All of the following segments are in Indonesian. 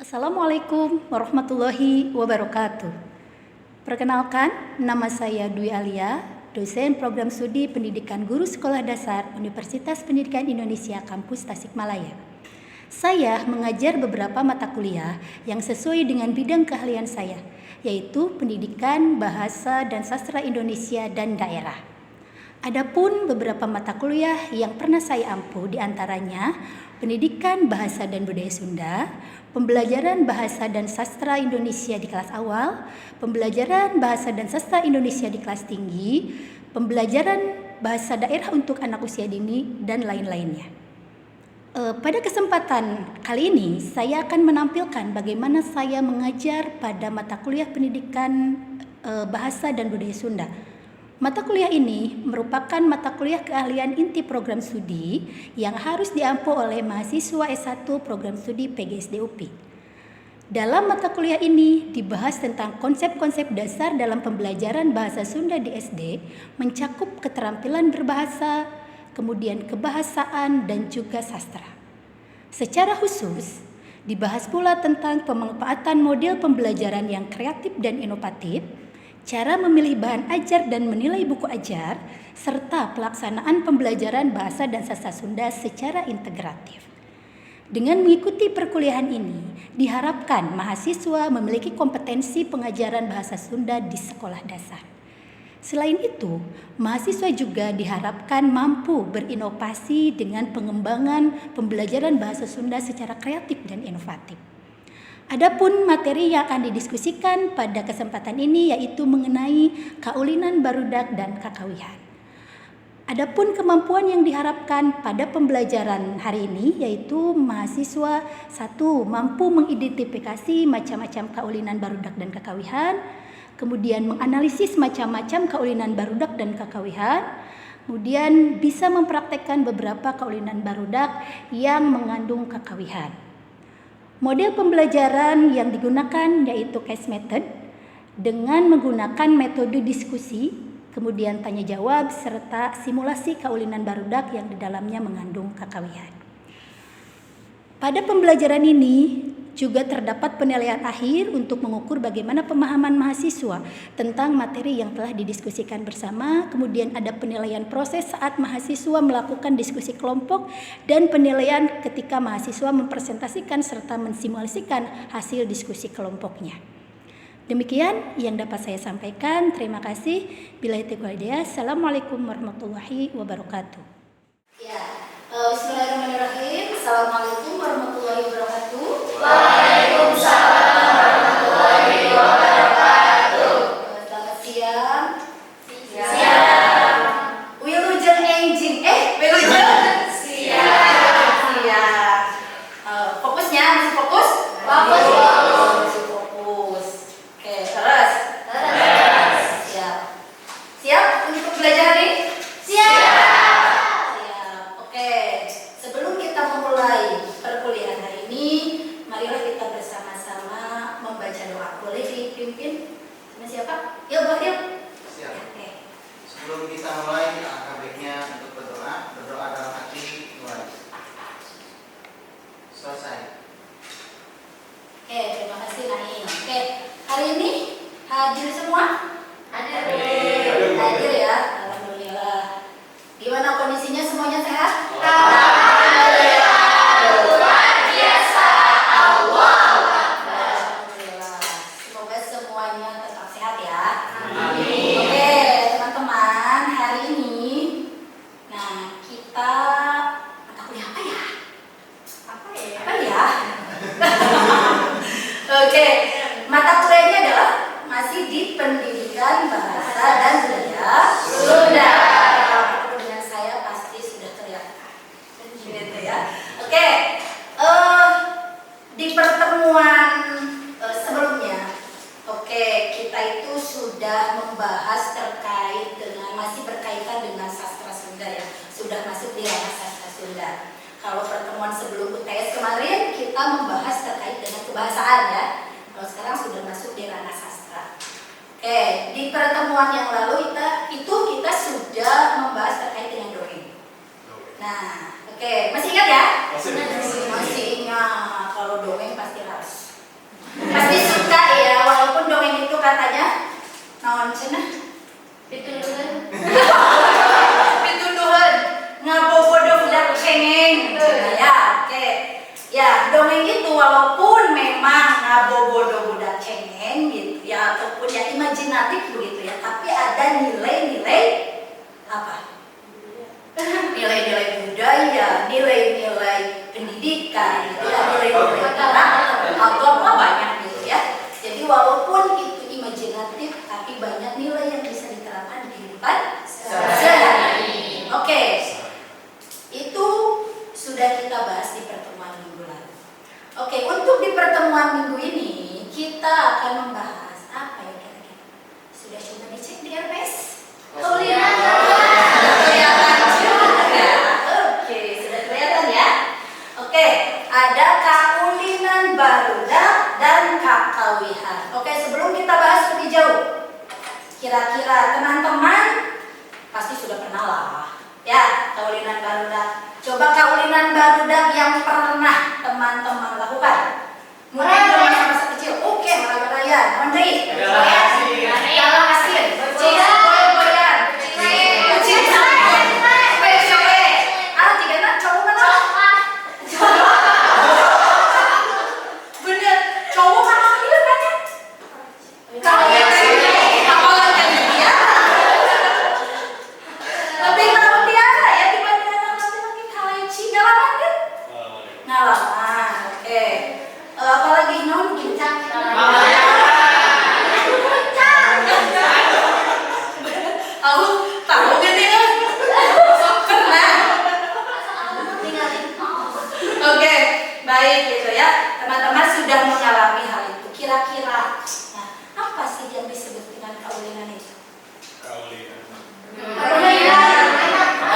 Assalamualaikum warahmatullahi wabarakatuh. Perkenalkan, nama saya Dwi Alia, dosen program studi pendidikan guru sekolah dasar Universitas Pendidikan Indonesia Kampus Tasikmalaya. Saya mengajar beberapa mata kuliah yang sesuai dengan bidang keahlian saya, yaitu pendidikan, bahasa, dan sastra Indonesia dan daerah. Adapun beberapa mata kuliah yang pernah saya ampuh diantaranya pendidikan bahasa dan budaya Sunda, pembelajaran bahasa dan sastra Indonesia di kelas awal, pembelajaran bahasa dan sastra Indonesia di kelas tinggi, pembelajaran bahasa daerah untuk anak usia dini, dan lain-lainnya. Pada kesempatan kali ini, saya akan menampilkan bagaimana saya mengajar pada mata kuliah pendidikan bahasa dan budaya Sunda. Mata kuliah ini merupakan mata kuliah keahlian inti program studi yang harus diampu oleh mahasiswa S1 program studi PGSD UPI. Dalam mata kuliah ini dibahas tentang konsep-konsep dasar dalam pembelajaran bahasa Sunda di SD, mencakup keterampilan berbahasa, kemudian kebahasaan, dan juga sastra. Secara khusus, dibahas pula tentang pemanfaatan model pembelajaran yang kreatif dan inovatif, cara memilih bahan ajar dan menilai buku ajar, serta pelaksanaan pembelajaran bahasa dan sastra Sunda secara integratif. Dengan mengikuti perkuliahan ini, diharapkan mahasiswa memiliki kompetensi pengajaran bahasa Sunda di sekolah dasar. Selain itu, mahasiswa juga diharapkan mampu berinovasi dengan pengembangan pembelajaran bahasa Sunda secara kreatif dan inovatif. Adapun materi yang akan didiskusikan pada kesempatan ini yaitu mengenai kaulinan barudak dan kakawihan. Adapun kemampuan yang diharapkan pada pembelajaran hari ini yaitu mahasiswa 1. Mampu mengidentifikasi macam-macam kaulinan barudak dan kakawihan, kemudian menganalisis macam-macam kaulinan barudak dan kakawihan, kemudian bisa mempraktekkan beberapa kaulinan barudak yang mengandung kakawihan. Model pembelajaran yang digunakan yaitu case method dengan menggunakan metode diskusi, kemudian tanya jawab, serta simulasi kaulinan barudak yang di dalamnya mengandung kakawihan. Pada pembelajaran ini juga terdapat penilaian akhir untuk mengukur bagaimana pemahaman mahasiswa tentang materi yang telah didiskusikan bersama. Kemudian ada penilaian proses saat mahasiswa melakukan diskusi kelompok dan penilaian ketika mahasiswa mempresentasikan serta mensimulasikan hasil diskusi kelompoknya. Demikian yang dapat saya sampaikan. Terima kasih. Billahi taufiq wal hidayah. Assalamualaikum warahmatullahi wabarakatuh. Bismillahirrahmanirrahim. Assalamualaikum warahmatullahi wabarakatuh. Waalaikumsalam warahmatullahi wabarakatuh. Selamat siang. Siang. Wilujeng enjing. Wilujeng. Siang. Fokusnya masih fokus? Fokus. Masih fokus. Oke, terus. Siap. Siap untuk belajar hari ini? Siap. Sebelum kita memulai perkuliahan hari ini, marilah kita bersama-sama membaca doa. Boleh dipimpin sama siapa? Yuk, Bu, yuk. Siap. Oke. Sebelum kita mulai, alangkah baiknya untuk berdoa dalam hati mulai. Selesai. Oke, terima kasih Naim. Oke, hari ini hadir semua? Hadir ya, alhamdulillah. Gimana kondisinya, semuanya sehat? Mata kuliahnya adalah masih di pendidikan bahasa dan budaya Sunda. Dengan saya pasti sudah kelihatan. Gitu ya. Oke. Di pertemuan sebelumnya, kita itu sudah membahas terkait dengan masih berkaitan dengan sastra Sunda ya. Sudah masuk di ranah sastra Sunda. Kalau pertemuan sebelum UTS kemarin kita membahas terkait dengan kebahasaan ya. Kalau sekarang sudah masuk di ranah sastra. Di pertemuan yang lalu kita sudah membahas terkait dengan dongeng. Nah, masih ingat ya? Masih. Masih ingat. Kalau dongeng pasti harus katanya? Naon cenah? Ditunduhkeun. Pitunduhan ngabobodo budak cengeng. Ya, oke. Ya, dongeng itu walaupun memang ngabobodo budak cengeng gitu ya, ataupun ya imajinatif begitu ya, tapi ada nilai-nilai apa? Nilai-nilai budaya, nilai-nilai pendidikan, gitu ya, nilai-nilai karakter, agama banyak gitu ya. Jadi walaupun itu imajinatif, tapi banyak nilai yang bisa diterapkan di kehidupan sehari-hari. Oke, itu sudah kita bahas di pertemuan minggu lalu. Oke, untuk di pertemuan minggu ini kita akan membahas apa ya kira-kira? Sudah coba dicek di RPS? Kaulinan Kelihatan juga. Oke, sudah kelihatan ya. Oke, ada kaulinan barudak dan kakawihan. Oke, sebelum kita bahas lebih jauh, kira-kira teman-teman pasti sudah pernah lah ya kaulinan barudak. Coba kaulinan barudak yang pernah teman-teman lakukan. Mungkin di masa-masa kecil. Oke, olahraga Mondri. Jalan asin. Boy-boyan. Kucing cowe. Ah, tigana cowok mana? Bener, cowok mana dia banyak? Kalau apalagi dia. Lebih tahu tiara ya dibanding anak laki-laki kaleci ngalaman kan? Ngalaman, oke. Apalagi non gincang. Aku tahu gak nih? Pernah. Oke, baik gitu ya. Teman-teman sudah mengalami hal itu. Kira-kira, nah, apa sih yang disebut dengan kaulinan itu?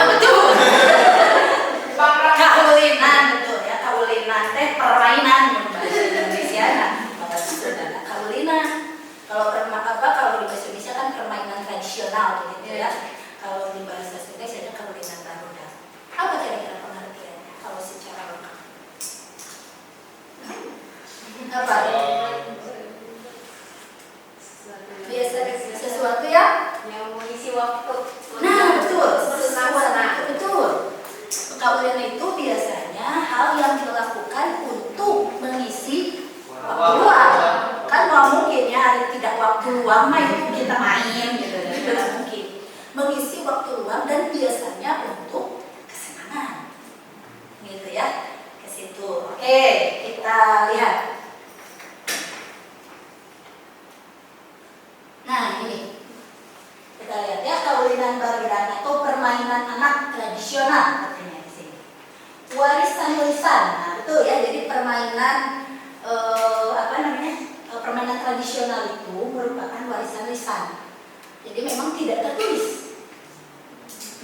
Betul. Kaulinan betul ya. Kaulinan teh permainan bahasa Indonesia. Nah, ada kaulinan. Kalau di bahasa Indonesia kan permainan tradisional gitu ya. Kalau di bahasa Sunda ada kaulinan barudak. Apa kira-kira pengertiannya kalau secara lengkap? Apa? Biasa sesuatu ya? yang mengisi waktu. Nah, betul. Betul. Kaulinan itu biasanya hal yang dilakukan untuk mengisi waktu luang. Kan nggak mungkin ya ada tidak waktu luang mah itu kita main gitu. Tidak mungkin. Mengisi waktu luang dan biasanya untuk kesenangan. Gitu ya. Ke situ. Oke, kita lihat. Nah, ini. Kita lihat ya kaulinan barudak atau permainan anak tradisional katanya di sini. Warisan lisan, nah betul ya. Jadi permainan permainan tradisional itu merupakan warisan lisan. Jadi memang tidak tertulis,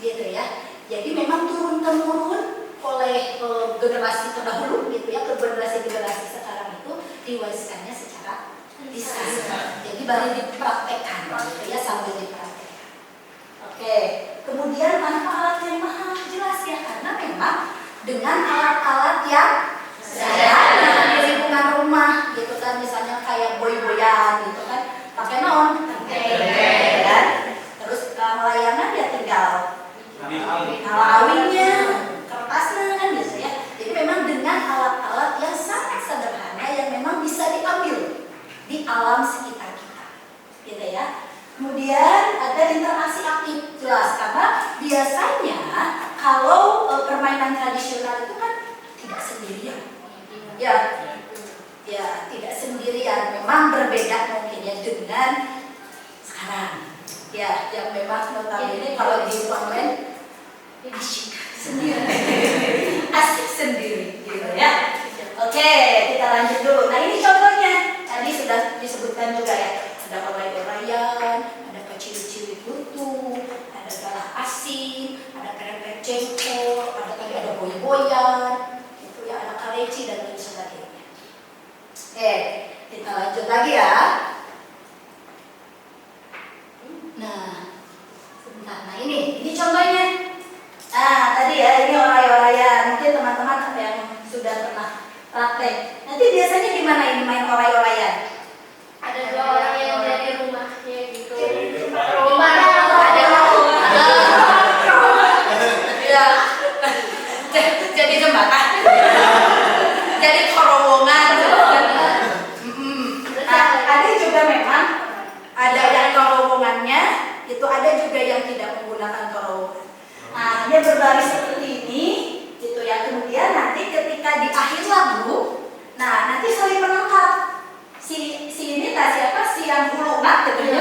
gitu ya. Jadi memang turun temurun oleh generasi terdahulu, gitu ya, ke generasi sekarang itu diwariskannya secara lisan. Jadi baru dipraktekkan, gitu ya, sambil dipraktekkan. Oke, kemudian tanpa alat yang mahal, jelas ya, karena memang dengan alat-alat yang sederhana di lingkungan rumah, gitu kan, misalnya kayak boy-boyan, gitu kan, pakai naon, kan, terus layangan ya tinggal awinnya, kertasnya kan, gitu ya. Jadi memang dengan alat-alat yang sangat sederhana yang memang bisa diambil di alam sekitar kita, gitu ya. Kemudian ada interaksi aktif, jelas, karena biasanya kalau permainan tradisional itu kan tidak sendirian, ya tidak sendirian. Memang berbeda mungkin ya dengan sekarang, ya yang memang notabene kalau di online asyik sendiri, asik sendiri, gitu ya. Oke, kita lanjut dulu. Nah ini contohnya, tadi sudah disebutkan juga ya. Ada oray-orayan, ada kecil-kecil butuh, ada galah asin, ada kerepet jengkol, ada boy-boyan, itu ya, ada kaleci dan lain sebagainya. Oke, kita lanjut lagi ya. Nah, sebentar. Nah ini contohnya. Nah tadi ya, ini oray-orayan. Mungkin teman-teman ada yang sudah pernah praktek. Nanti biasanya gimana ini main oray-orayan? Ada dua orang yang dari Itu ada juga yang tidak menggunakan terowongan. Nah, dia berbaris seperti ini, gitu ya. Kemudian nanti ketika di akhir lagu, nah nanti saling menangkap. Si ini siapa? Si yang hulungan, gitu ya.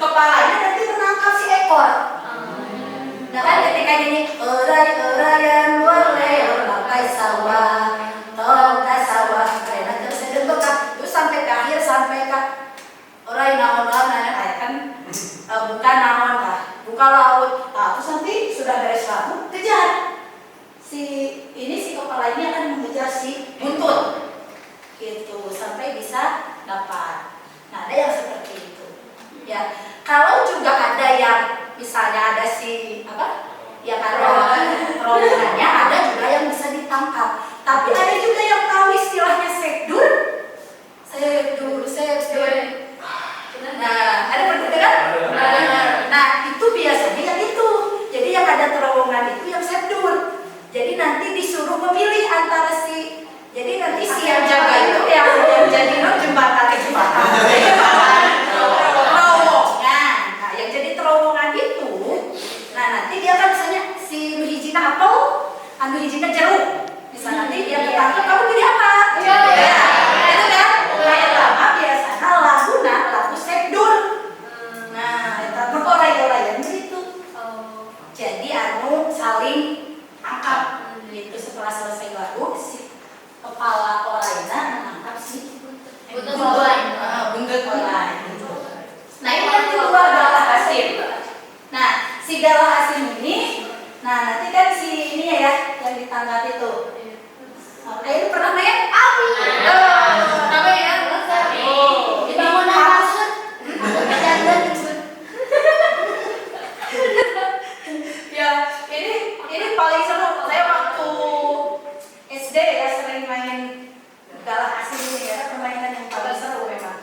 Kepalanya nanti menangkap si ekor. Nah kan ketika ini erai-eraian luar leor lapai sawah, tongkat sawah, karena tersedeng bekak, itu sampai ke akhir sampai ke erai naon-naon kan bukan naon lah, buka laut. Nah, terus nanti sudah beres lagu, kejar. Si kepala ini akan mengejar si buntut. Gitu sampai bisa dapat. Nah, ada yang seperti itu. Ya, kalau juga ada yang misalnya ada si yang ada rombongannya, ada juga yang bisa ditangkap. Tapi ada juga yang tahu istilahnya sekdur. Nah, ada perbedaan? Nah, itu biasanya yang itu. Jadi yang ada terowongan itu yang sekdur. Jadi nanti disuruh memilih antara jadi nanti si yang jaga itu yang jadi jembatan terowongan. Nah, yang jadi terowongan itu, nah nanti dia kan misalnya si hijina apel, anu hijina jeruk. Misalnya nanti dia ketangkep, kamu pilih apa? Itu kan? Kayak lama biasanya lagu sekdur. Nah, itu orang-orang itu. Jadi anu saling angkat gitu setelah selesai lagu si kepala orangnya menangkap si buntut orang. Nah, ini yang kedua galah asin. Nah, si galah asin ini, nah nanti kan si ini ya yang ditangkap itu. Itu pernah main? Apa ya? Oh, ini mau maksud? Ya, ini paling seru. Saya waktu SD ya sering main galah asin ini ya, permainan yang paling seru memang.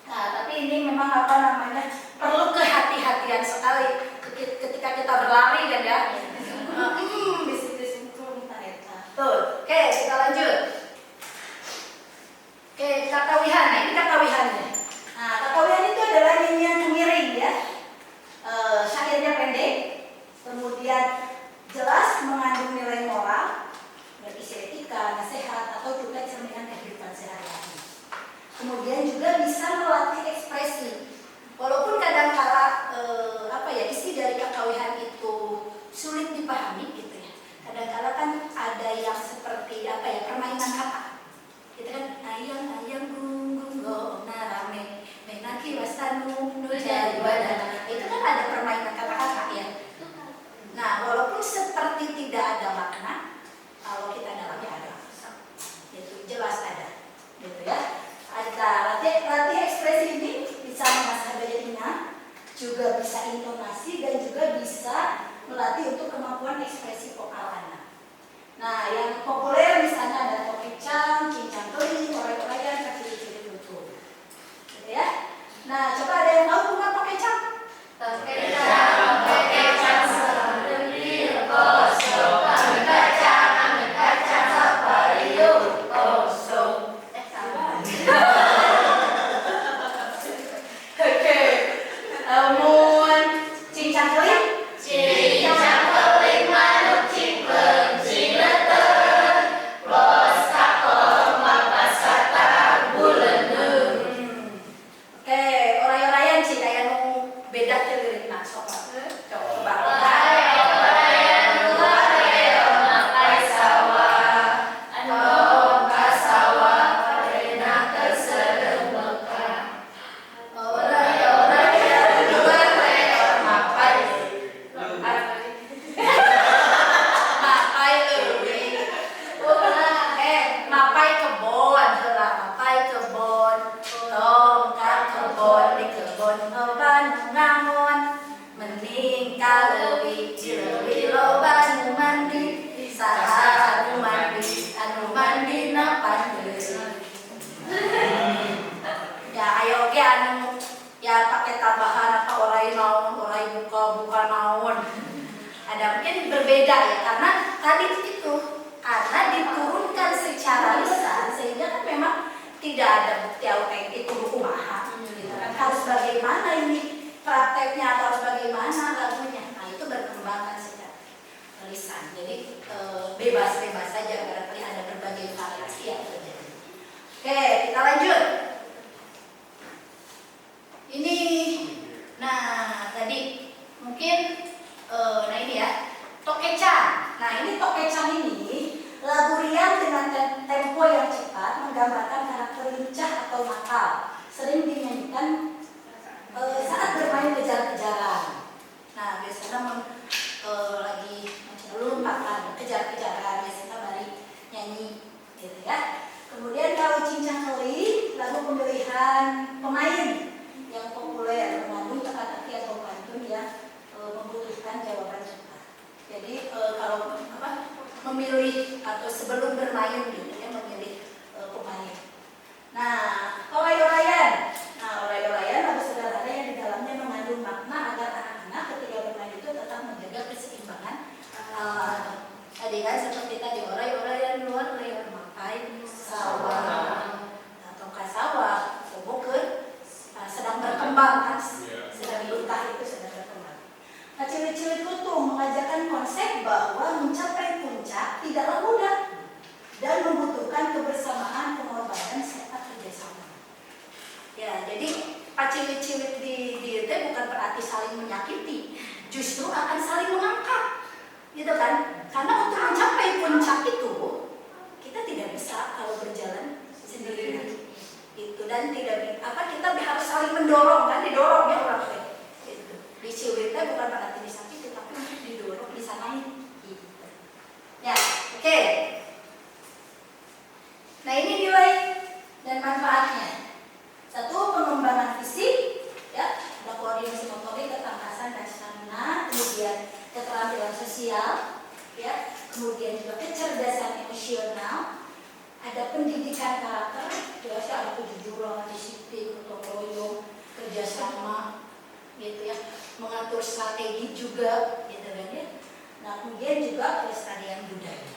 Nah, tapi ini memang perlu kehati-hatian sekali ketika kita berlari kan ya. Tuh, oke, kita lanjut. Oke, kakawihan. Nah, ini kakawihannya. Nah, kakawihan itu adalah nyanyian miring ya. Syairnya pendek, kemudian jelas mengandung nilai moral, berisi etika, nasihat, atau juga cerminan kehidupan sehari-hari. Kemudian juga bisa melatih ekspresi. Walaupun kadang-kala isi dari kakawihan itu sulit dipahami gitu ya. Kadang-kala kan ada yang seperti permainan kata. Gitu kan, ayang gunggung go narame menaki wasanu nujari wadana. Itu kan ada permainan kata-kata ya. Nah, walaupun seperti tidak ada makna, kalau kita dalamnya ada, itu jelas ada, gitu ya. Ada latih ekspresi ini bisa mengasah daya ingat, juga bisa intonasi dan juga bisa melatih untuk kemampuan ekspresi vokal anak. Nah, yang populer misalnya ada topicang, cincang keling, orek-orekan, kaki-kaki lutut, gitu ya. Nah, coba ada yang tahu bukan topicang? Berbeda ya, karena tadi itu karena diturunkan secara lisan sehingga kan memang tidak ada bukti autentik itu hukum mahal gitu kan. harus bagaimana ini prakteknya atau harus bagaimana lagunya. Nah itu berkembang kan secara lisan. Jadi bebas-bebas saja, barangkali ada berbagai variasi yang terjadi. Oke, kita lanjut. Ini, nah tadi mungkin, nah ini ya, Tokechan. Nah ini Tokechan ini lagu riang dengan tempo yang cepat menggambarkan karakter lincah atau nakal. Sering dinyanyikan saat bermain kejar-kejaran. Nah biasanya lagi lompatan, kejar-kejaran, biasanya bari nyanyi, gitu ya. Kemudian kalau Cincang Keli, lagu pemilihan pemain yang populer mengandung teka-teki atau pantun yang membutuhkan jawaban cepat. Jadi kalau memilih atau sebelum bermain gitu ya, memilih pemain. Nah, Olay-olayan. Nah, olay-olayan lagu sederhana yang di dalamnya mengandung makna agar anak-anak ketika bermain itu tetap menjaga keseimbangan. Tadi kan seperti tadi olay-olayan luar leher makai sawah atau sawah sebukeun sedang berkembang kan, sedang diuntah itu sedang berkembang. Nah, ciri-ciri kutung mengajarkan konsep bahwa mencapai puncak tidaklah mudah dan membutuhkan kebersamaan, pengorbanan serta kerjasama. Ya, jadi ciri-ciri di itu bukan berarti saling menyakiti, justru akan saling mengangkat, gitu kan? Karena untuk mencapai puncak itu kita tidak bisa kalau berjalan sendiri. Itu dan tidak kita harus saling mendorong kan, didorong ya orang lain gitu. Di ciwita bukan berarti disakiti tapi untuk didorong disanain gitu. Ya, oke. Nah ini nilai dan manfaatnya. Satu, pengembangan fisik ya, ada koordinasi motorik, ketangkasan dan stamina, kemudian keterampilan sosial ya, kemudian juga kecerdasan emosional. Ada pendidikan karakter, biasa ada kejujuran, disiplin, gotong royong, kerjasama, gitu ya, mengatur strategi juga, gitu kan ya. Nah kemudian juga kelestarian budaya.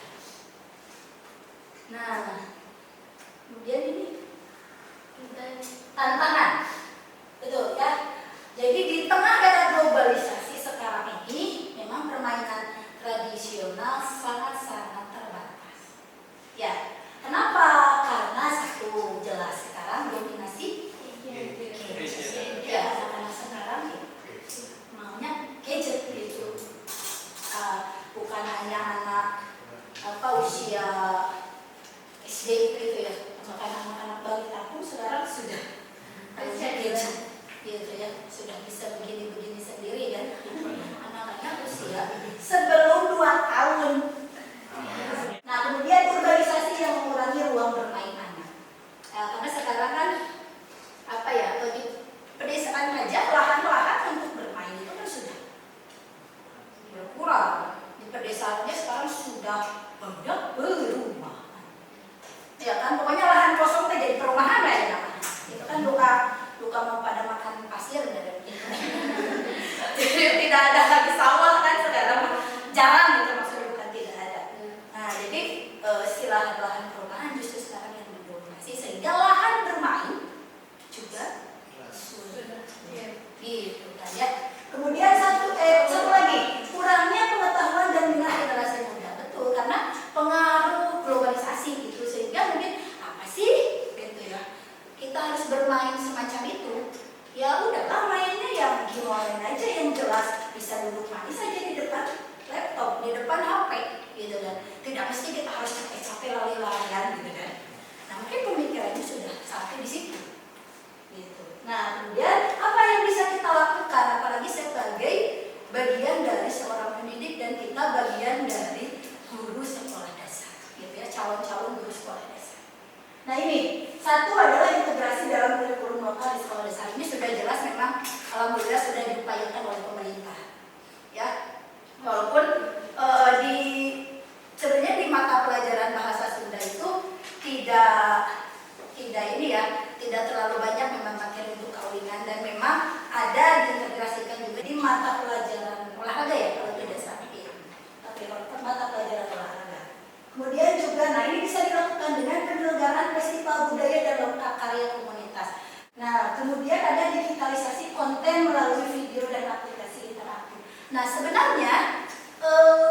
Nah kemudian ini tantangan, betul ya. Jadi di tengah era globalisasi sekarang ini, memang permainan tradisional sangat-sangat terbatas. Ya. Kenapa? Karena satu jelas sekarang dominasi ya, anak-anak sekarang ya, maunya gadget gitu. Bukan hanya anak usia SD gitu ya, bahkan anak-anak balita pun sekarang sudah gadget gitu ya, sudah bisa begini-begini sendiri kan. Anak-anak usia sebelum 2 tahun. Nah kemudian urbanisasi yang mengurangi ruang bermain anak. Karena sekarang kan di pedesaan aja lahan-lahan untuk bermain itu kan sudah berkurang. Di pedesaannya sekarang sudah banyak perumahan. Ya kan pokoknya lahan kosong jadi perumahan lah ya namanya. Itu kan luka mau pada makan pasir ya. Jadi tidak ada lagi sawah kan sekarang, jarang gitu maksudnya, bukan tidak ada. Nah jadi si lahan-lahan perumahan justru sekarang yang mendominasi sehingga lahan bermain juga sudah gitu kan ya. Kemudian satu lagi, kurangnya pengetahuan dan minat generasi muda, betul, karena pengaruh globalisasi itu sehingga mungkin apa sih gitu ya, kita harus bermain semacam itu. Ya udahlah mainnya yang gimana aja yang jelas, bisa duduk manis saja di depan laptop, di depan HP gitu kan. Tidak mesti kita harus capek-capek lari-larian gitu kan. Nah mungkin pemikirannya sudah sampai di situ gitu. Nah kemudian apa yang bisa kita lakukan, apalagi sebagai bagian dari seorang pendidik dan kita bagian dari guru sekolah dasar gitu ya, calon-calon guru sekolah dasar. Nah ini satu adalah integrasi dalam kurikulum lokal di sekolah dasar. Ini sudah jelas memang alhamdulillah sudah diupayakan oleh pemerintah ya, walaupun sebenarnya di mata pelajaran bahasa Sunda itu tidak terlalu banyak memang materi untuk kawinan, dan memang ada diintegrasikan juga di mata pelajaran olahraga ya kalau tidak salah ya. Tapi mata pelajaran olahraga. Kemudian juga, nah ini bisa dilakukan dengan penyelenggaraan festival budaya dan karya komunitas. Nah Nah, kemudian ada digitalisasi konten melalui video dan aplikasi interaktif. Nah, sebenarnya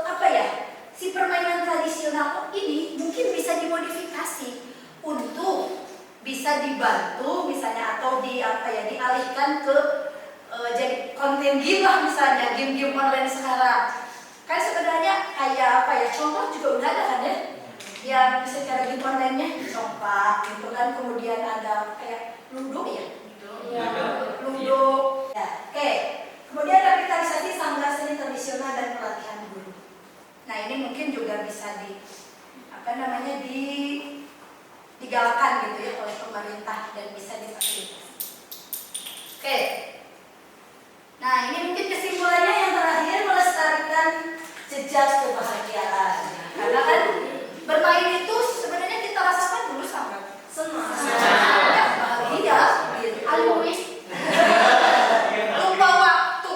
apa ya? Si permainan tradisional ini mungkin bisa dimodifikasi untuk bisa dibantu misalnya atau dialihkan ke jadi konten game lah, misalnya game-game online sekarang. Kan sebenarnya kayak apa ya? Contoh juga udah ada kan ya? Yang secara game online-nya congklak gitu kan, kemudian ada kayak Ludo ya? Ludo. Ya, oke. Kemudian revitalisasi sanggar seni tradisional dan pelatihan guru. Nah, ini mungkin juga bisa digalakkan gitu ya oleh pemerintah dan bisa difasilitasi. Oke. Nah, ini mungkin kesimpulannya yang terakhir, melestarikan jejak kebahagiaan. Karena kan bermain itu sebenarnya kita rasakan dulu sangat senang, bahagia, gitu. Lupa waktu,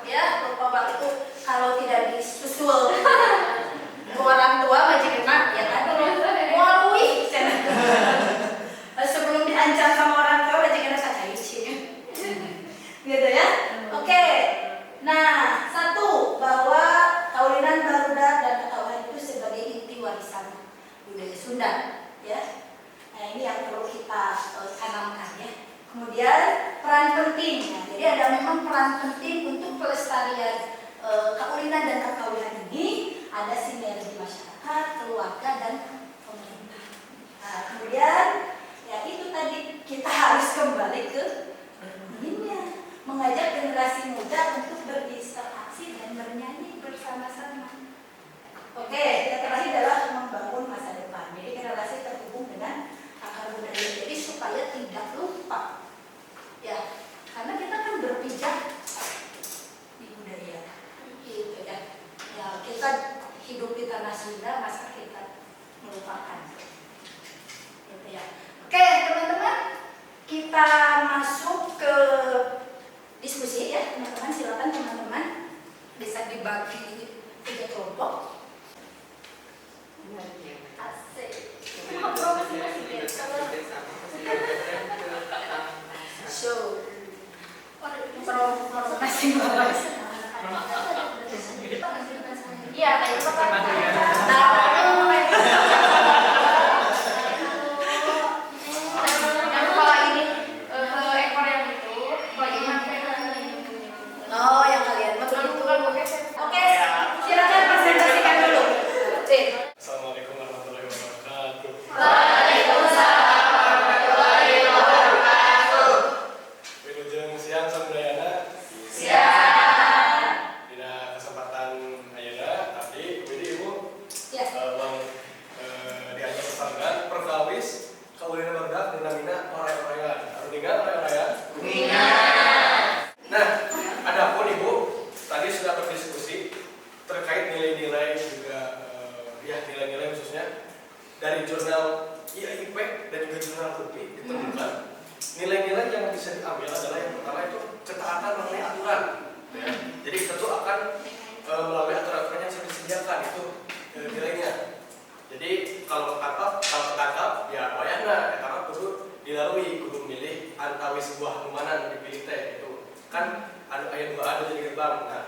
ya, lupa waktu kalau tidak disusul orang tua majikan ya kan, walui sebelum diancam sama orang tua majikan saja gitu ya. Oke. Nah, satu, bahwa kaulinan barudak dan ketauhan itu sebagai inti warisan budaya Sunda, ya. Nah, ini yang perlu kita tanamkan ya. Kemudian peran penting. Nah, jadi ada memang peran penting untuk pelestarian kaulinan dan ketauhan ini, ada sinergi masyarakat, keluarga dan pemerintah. Nah, kemudian ya itu tadi kita harus kembali ke bermainnya, mengajak generasi muda untuk berinteraksi dan bernyanyi bersama-sama. Oke, yang terakhir adalah membangun masa depan. Jadi generasi terhubung dengan akar budaya. Jadi supaya tidak lupa, ya, karena kita kan berpijak di budaya, gitu ya. Ya, kita hidup di tanah Sunda, masa kita melupakan, gitu ya. Oke, teman-teman, kita masuk ke diskusi ya, teman-teman. Silakan teman-teman bisa dibagi 3 kelompok. Asik. So, masing-masing. Iya, kayak itu kan. Yang kepala ini ekor yang itu, bagaimana? Oh, yang kalian betul. Bukan bokep. Oke, silakan presentasikan dulu. Assalamualaikum warahmatullahi wabarakatuh. Waalaikumsalam warahmatullahi wabarakatuh. Wilujeng siang samudayana. Siap. Dina kesempatan ayeuna abdi widi ibu Ya. diajar pesantren perkawis kaulina barudak dinamina oray-orayan. Arudingan oray-orayan. Nah, adapun ibu tadi sudah berdiskusi terkait nilai-nilai juga ya nilai-nilai khususnya dari jurnal IAIP dan juga jurnal UPI ditemukan nilai-nilai yang bisa diambil adalah yang pertama itu ketaatan mengenai aturan ya. Jadi tentu akan melalui aturan-aturan yang sudah disediakan itu nilainya. Jadi kalau ketangkap ya wayahna eta kudu dilalui, kudu milih antawis buah numanan dipilih teh itu kan ada aya 2 ada di gerbang. Nah,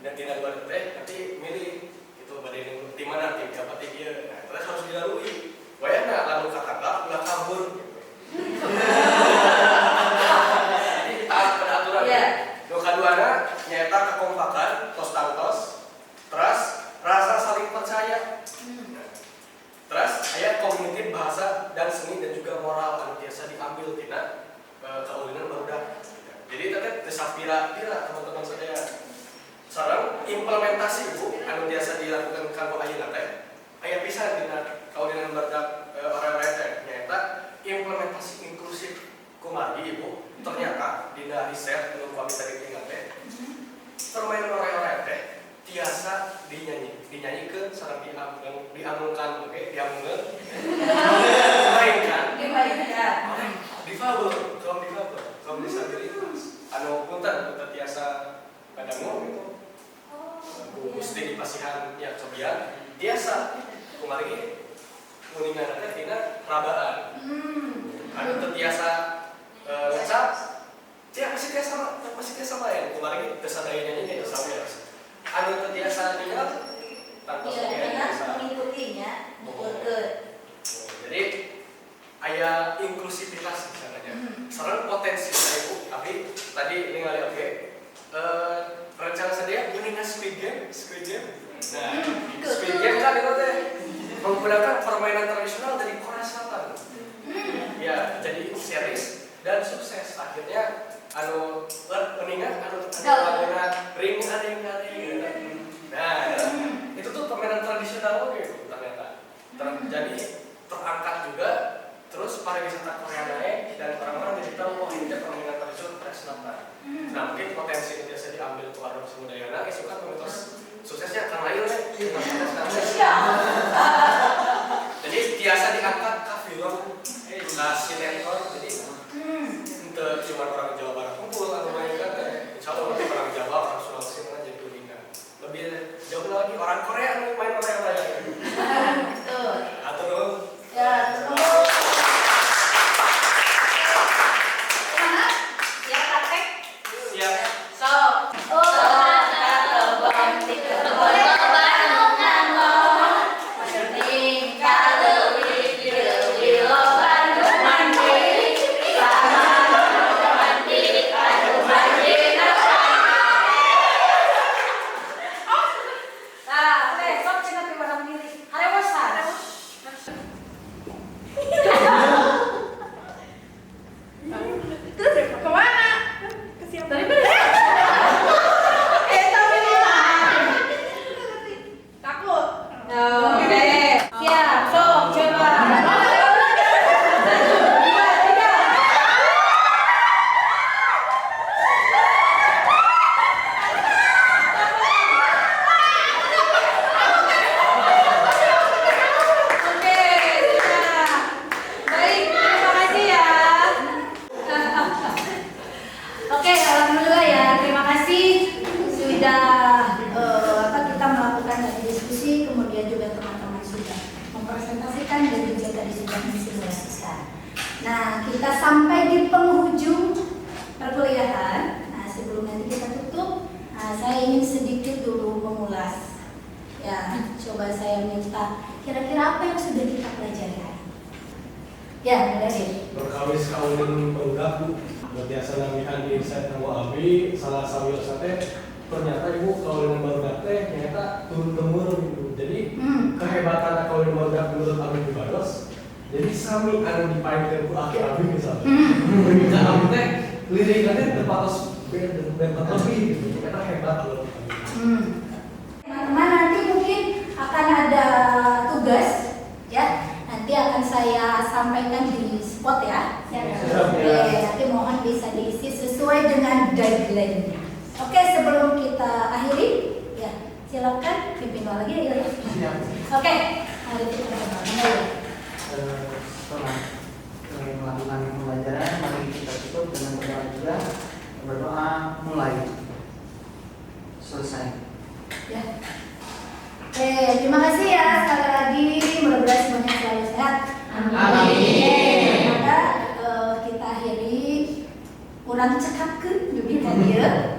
dan tidak 2 teh nanti milih itu badai di mana tim dapat dia. Nah, terus harus dilalui. Wayahna lalu ketangkap ulah kabur gitu. Jadi taat pada aturan. Yeah. Nu kaduana nyaeta kekompakan, tos tangtos, terus rasa saling percaya. Terus aya kognitif bahasa dan seni dan juga moral anu biasa diambil tina kaulinan barudak. Jadi teteh desapira-pira teman-teman sadaya. Sareng implementasi ibu anu biasa dilakukan kanggo ayeuna teh aya pisan dina kaulinan barudak orang-orang teh nyaeta implementasi inklusif kumaha ibu. Ternyata dina riset anu kami tadi tinggal teh permainan orang-orang teh tiasa dinyanyikan sareng diamungkan oke diamungkeun dimainkan difabel kaum disabilitas anu punten tiasa padangu gitu Gusti dipasihan ya cobian biasa kumari kuningan teh dina rabaan anu teu tiasa ngecap, ya masih kayak sama ya. Kemarin kesadayanya ini kita sama ya. Anu ketiasa tinggal tanpa Iya, karena mengikutinya, jadi aya inklusivitas misalnya. Sekarang potensi saya bu, tapi tadi ini ngali oke. Rencana saya meningan Squid Game. Nah, Squid Game kan itu teh menggunakan permainan tradisional dari Korea Selatan. Ya, jadi series dan sukses. Akhirnya anu meningan ring. Nah, itu tuh permainan tradisional oke ternyata. Jadi terangkat juga. Terus pariwisata Korea naik dan orang-orang jadi tahu oh ini permainan tradisional Korea Selatan. Nah mungkin potensi yang biasa diambil ke warga Semudayana itu kan komunitas suksesnya akan lain ya. Jadi biasa diangkat ke film, ke sinetron, jadi untuk cuma orang Jawa Barat kumpul atau mainkan, insya Allah nanti orang Jawa, orang Sulawesi kan jadi kuningan. Lebih jauh lagi orang Korea main Korea lain. Betul. Atau dong? Ya, betul. Nah, kita sampai di penghujung perkuliahan. Nah, sebelum nanti kita tutup, saya ingin sedikit dulu mengulas. Ya, coba saya minta kira-kira apa yang sudah kita pelajari. Ya, mulai deh. Berkawis kawin penggak bu, biasa namihan di set tanggo abi, salah sawil sate. Ternyata ibu kawin barudak teh ternyata turun temurun gitu. Jadi kehebatan kawin barudak menurut abi Bados. Jadi sami anu dipainkan ku aki abi misalnya. Ketika abi teh lirikannya terpatos band lebih gitu. Kita hebat loh. Teman-teman nanti mungkin akan ada tugas ya. Nanti akan saya sampaikan di spot ya. Nanti mohon bisa diisi sesuai dengan guideline-nya. Oke, sebelum kita akhiri, ya silakan pimpin lagi ya. Oke, mari kita mulai. Setelah melakukan pembelajaran, mari kita tutup dengan berdoa juga. Berdoa mulai selesai. Ya. Oke, terima kasih ya sekali lagi. Mudah-mudahan semuanya selalu sehat. Amin. Maka kita akhiri kurang cekapkeun juga dia.